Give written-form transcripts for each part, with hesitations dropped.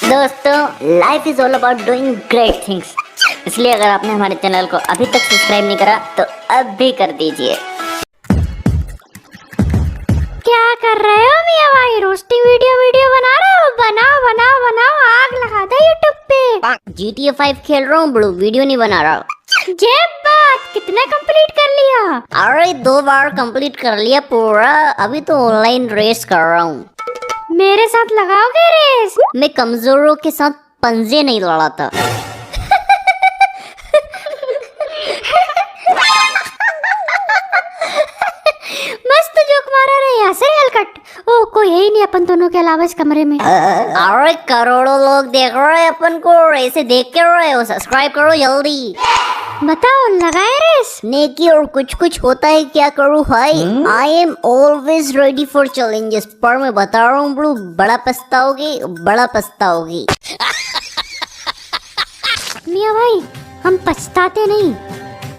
दोस्तों, life is all about doing great things. इसलिए अगर आपने हमारे चैनल को अभी तक सब्सक्राइब नहीं करा तो अब भी कर दीजिए। क्या कर रहे हो मियां भाई? रोस्टिंग वीडियो बना रहे हो? बनाओ, आग लगा दे यूट्यूब पे। GTA 5 खेल रहा हूँ ब्लू, वीडियो नहीं बना रहा। ये बात कितना कंप्लीट कर लिया? अरे 2 बार कंप्लीट कर लिया पूरा। अभी तो ऑनलाइन रेस कर रहा हूँ। मेरे साथ लगाओगे रेस? मैं कमजोरों के साथ पंजे नहीं लड़ाता। मस्त जोक मारा रे, यहाँ से हलकट। ओ कोई है ही नहीं अपन दोनों के अलावा इस कमरे में। अरे करोड़ों लोग देख रहे हैं अपन को, ऐसे देख के रहे हो। सब्सक्राइब करो जल्दी। बताओ, लगाए रेस? नेकी और कुछ होता है, क्या करूँ भाई। I am always ready for challenges. पर मैं बता रहा हूँ ब्लू, बड़ा पछताओगी। मियां भाई, हम पछताते नहीं,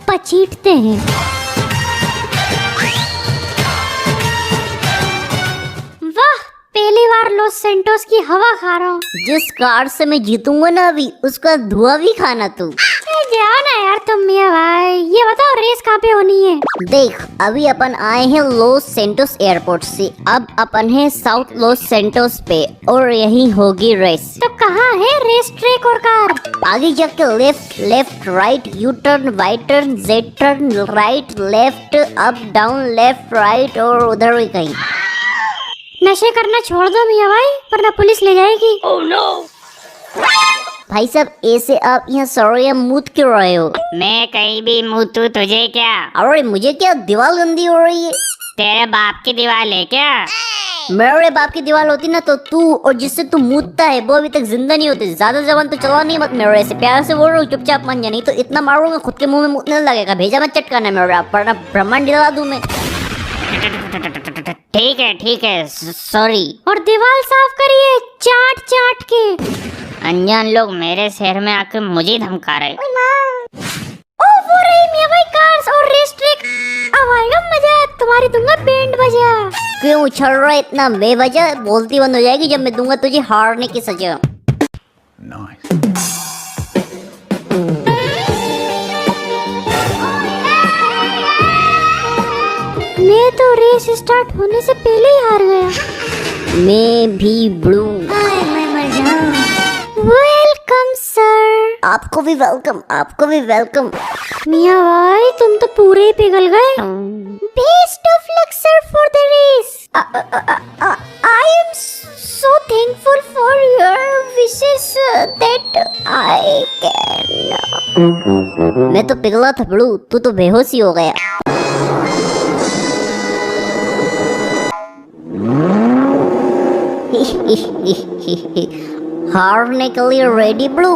पचीटते हैं। वाह, पहली बार लॉस सेंटोस की हवा खा रहा हूँ। जिस कार से मैं जीतूंगा ना अभी, उसका धुआं भी खाना तू। जाओ ना यार तुम मियां भाई। ये बताओ रेस कहाँ पे होनी है? देख, अभी अपन आए हैं लॉस सेंटोस एयरपोर्ट से। अब अपन है साउथ लॉस सेंटोस पे और यहीं होगी रेस। तो कहाँ है रेस ट्रैक और कार? आगे जाके left right, U turn, Y turn, Z turn, right left, up down, left right और उधर भी कहीं। नशे करना छोड़ दो मियां भाई, वरना पुलिस ले जाएगी। Oh no. भाई साहब, ऐसे आप यहाँ सरोया मूत क्यों रहे हो? मैं कहीं भी मूतू, तुझे क्या? अरे मुझे क्या, दीवार गंदी हो रही है। तेरे बाप की दीवार है क्या? मेरे बाप की दीवार होती ना तो तू और जिससे तू मूतता है वो अभी तक जिंदा नहीं होते। ज्यादा जबान तो चला नहीं मत मेरे से। प्यार से बोल रहा हूँ, चुपचाप मान जा, नहीं तो इतना मारूंगा खुद के मुंह में मुतने लगेगा। भेजा मत चटकाना मेरा, वरना ब्रह्मांड हिला दूं मैं। ठीक है, सॉरी। और दीवार साफ करिए चाट के। अनजान लोग मेरे शहर में आकर मुझे धमका रहे। ओ वो रही मियां भाई कार्स और रेस ट्रैक। अब आएगा मजा, तुम्हारी दूंगा बैंड बजा। क्यों उछल रहा है इतना बेवजह? बोलती बंद हो जाएगी जब मैं दूंगा तुझे हारने की सजा। मैं तो रेस स्टार्ट होने से पहले ही हार गया। मैं भी ब्लू। Welcome sir. आपको भी वेलकम। मियां भाई तुम तो पूरे ही पिघल गए। Best of luck sir for the race. I am so thankful for your wishes that I can. मैं तो पिघला था ब्लू, तू तो बेहोश ही हो गया। हारने के लिए रेडी ब्लू?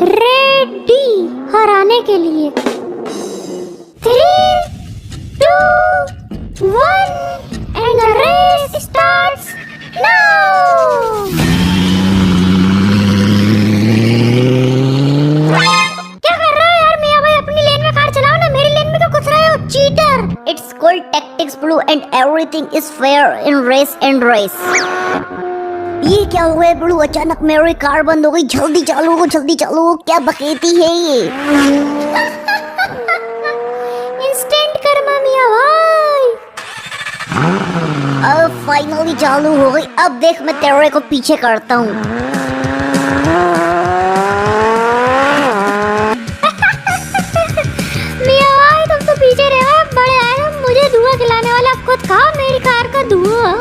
रेडी हराने के लिए। 3, 2, 1 and the race starts now। क्या कर रहे हो यार मियां भाई? अपनी लेन में कार चलाओ ना, मेरी लेन में क्यों घुस रहे हो, cheater. It's called tactics blue and everything is fair in race and race। ये क्या हुआ है ब्लू? अचानक मेरी कार बंद हो गई। जल्दी चालू, क्या बकेती है ये? इंस्टेंट कर्मा मियां भाई। अब फाइनली चालू हो गई। अब देख, मैं तेरे को पीछे करता हूँ। मियां भाई तुम तो पीछे रह गए, बड़े आए हो। मुझे धुआं खिलाने वाला खुद खाओ मेरी कार का धुआं।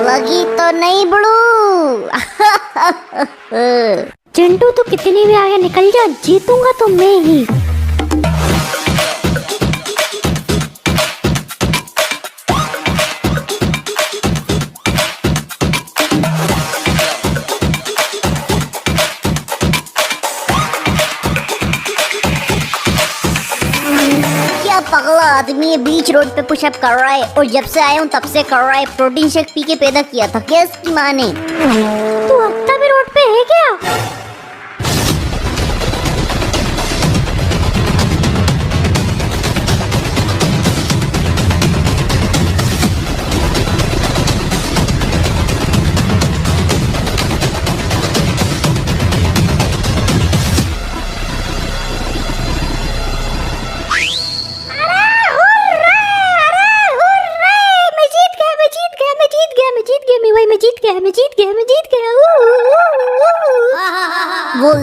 लगी तो नहीं ब्लू? चिंटू तो कितनी भी आगे निकल जा, जीतूंगा तो मैं ही। क्या पगला आदमी है, बीच रोड पे पुशअप कर रहा है और जब से आया हूँ तब से कर रहा है। प्रोटीन शेक पी के पैदा किया था क्या इसकी माँ ने? तू हफ्ता भी रोड पे है क्या?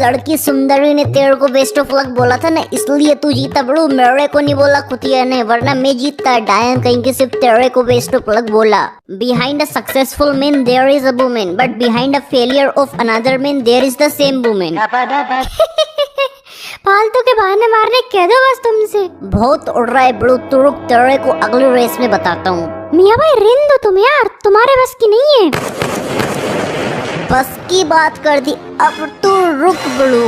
लड़की सुंदरी ने तेरे को बेस्ट ऑफ लक बोला था ना, इसलिए तू जीता बड़ू, मेरे को नहीं बोला खुतिया ने, वरना मैं जीतता। डायन कहीं के सिर्फ तेरे को बेस्ट ऑफ लक बोला। Behind a successful man there is a woman, but behind a failure of another man there is the same woman. फालतू के बहाने मारने कह दो बस तुमसे। बहुत उड़ रहा है बड़ू, तू रुक, तेरे को अगली रेस में बताता हूँ। मियाँ भाई रेन दो तुम यार, तुम्हारे बस की नहीं है। बस की बात कर दी, अब तू रुक बड़ू।